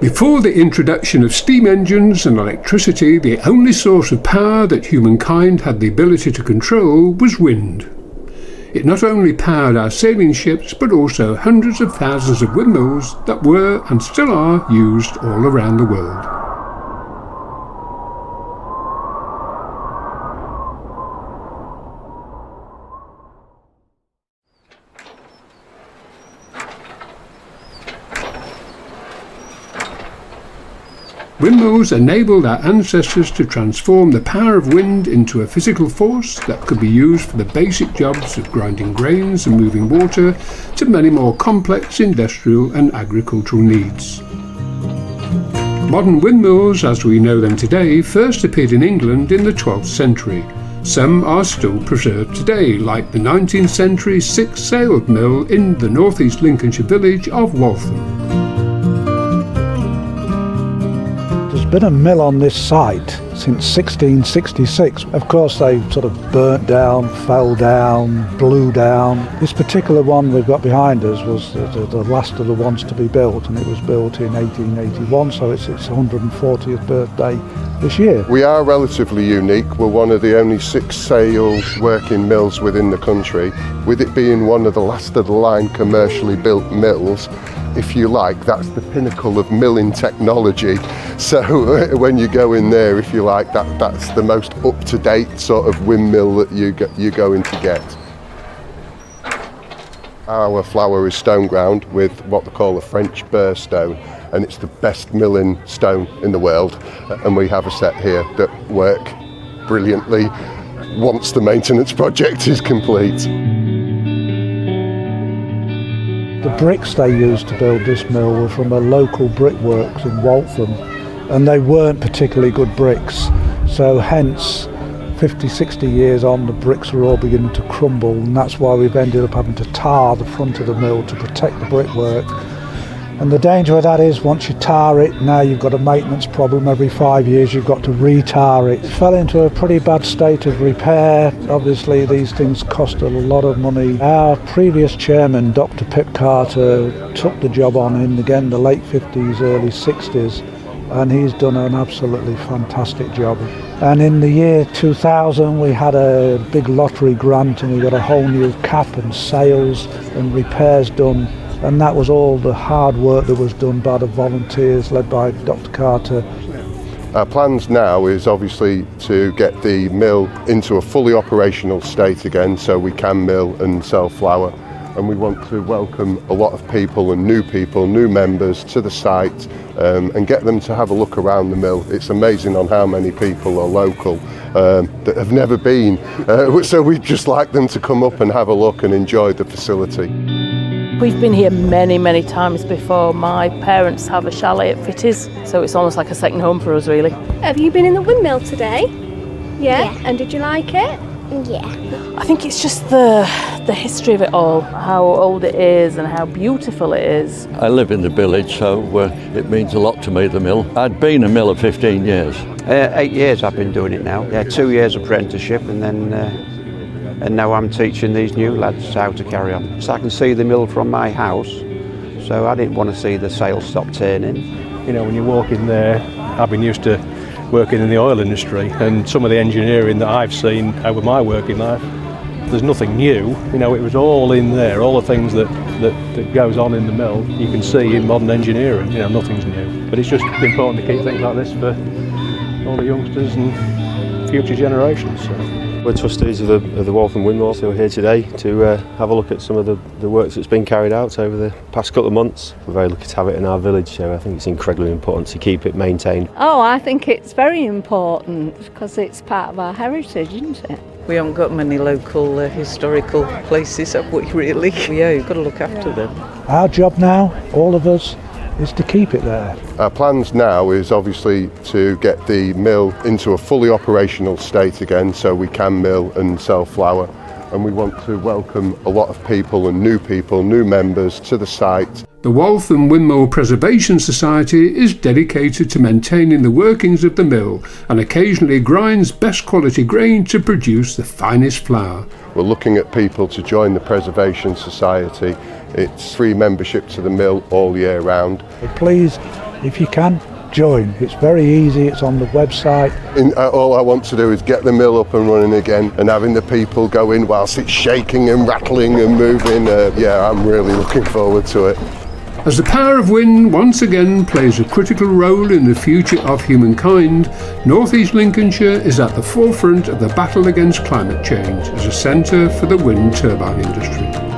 Before the introduction of steam engines and electricity, the only source of power that humankind had the ability to control was wind. It not only powered our sailing ships, but also hundreds of thousands of windmills that were and still are used all around the world. Windmills enabled our ancestors to transform the power of wind into a physical force that could be used for the basic jobs of grinding grains and moving water to many more complex industrial and agricultural needs. Modern windmills, as we know them today, first appeared in England in the 12th century. Some are still preserved today, like the 19th century six-sailed mill in the North East Lincolnshire village of Waltham. There's been a mill on this site since 1666. Of course, they sort of burnt down, fell down, blew down. This particular one we've got behind us was the last of the ones to be built, and it was built in 1881, so it's its 140th birthday this year. We are relatively unique. We're one of the only six-sail working mills within the country, with it being one of the last of the line commercially built mills. If you like, that's the pinnacle of milling technology. So when you go in there, if you like, that's the most up-to-date sort of windmill that you're going to get. Our flour is stone ground with what they call a French burr stone, and it's the best milling stone in the world. And we have a set here that work brilliantly once the maintenance project is complete. The bricks they used to build this mill were from a local brickworks in Waltham, and they weren't particularly good bricks, so hence 50, 60 years on the bricks are all beginning to crumble, and that's why we've ended up having to tar the front of the mill to protect the brickwork. And the danger of that is once you tar it, now you've got a maintenance problem. Every 5 years you've got to re-tar it. It fell into a pretty bad state of repair. Obviously these things cost a lot of money. Our previous chairman, Dr. Pip Carter, took the job on in again the late 50s, early 60s, and he's done an absolutely fantastic job. And in the year 2000 we had a big lottery grant, and we got a whole new cap and sails and repairs done. And that was all the hard work that was done by the volunteers led by Dr. Carter. Our plans now is obviously to get the mill into a fully operational state again, so we can mill and sell flour. And we want to welcome a lot of people, new members to the site, and get them to have a look around the mill. It's amazing on how many people are local that have never been. So we'd just like them to come up and have a look and enjoy the facility. We've been here many, many times before. My parents have a chalet at Fitties, so it's almost like a second home for us, really. Have you been in the windmill today? Yeah? Yeah. And did you like it? Yeah. I think it's just the history of it all, how old it is and how beautiful it is. I live in the village, so it means a lot to me, the mill. I'd been a miller 15 years. 8 years I've been doing it now. Yeah, 2 years apprenticeship, and then and now I'm teaching these new lads how to carry on. So I can see the mill from my house, so I didn't want to see the sails stop turning. You know, when you walk in there, I've been used to working in the oil industry, and some of the engineering that I've seen over my working life, there's nothing new. You know, it was all in there, all the things that goes on in the mill, you can see in modern engineering. You know, nothing's new. But it's just important to keep things like this for all the youngsters and future generations. So. We're trustees of the Waltham Windmill, so we're here today to have a look at some of the work that's been carried out over the past couple of months. We're very lucky to have it in our village, so I think it's incredibly important to keep it maintained. Oh, I think it's very important because it's part of our heritage, isn't it? We haven't got many local historical places, have we really? Yeah, you've got to look after them. Our job now, all of us, is to keep it there. Our plans now is obviously to get the mill into a fully operational state again, so we can mill and sell flour. And we want to welcome a lot of people, new members to the site. The Waltham Windmill Preservation Society is dedicated to maintaining the workings of the mill and occasionally grinds best quality grain to produce the finest flour. We're looking at people to join the Preservation Society. It's free membership to the mill all year round. Please if you can, join. It's very easy, it's on the website. All I want to do is get the mill up and running again, and having the people go in whilst it's shaking and rattling and moving. Yeah, I'm really looking forward to it. As the power of wind once again plays a critical role in the future of humankind, North East Lincolnshire is at the forefront of the battle against climate change as a centre for the wind turbine industry.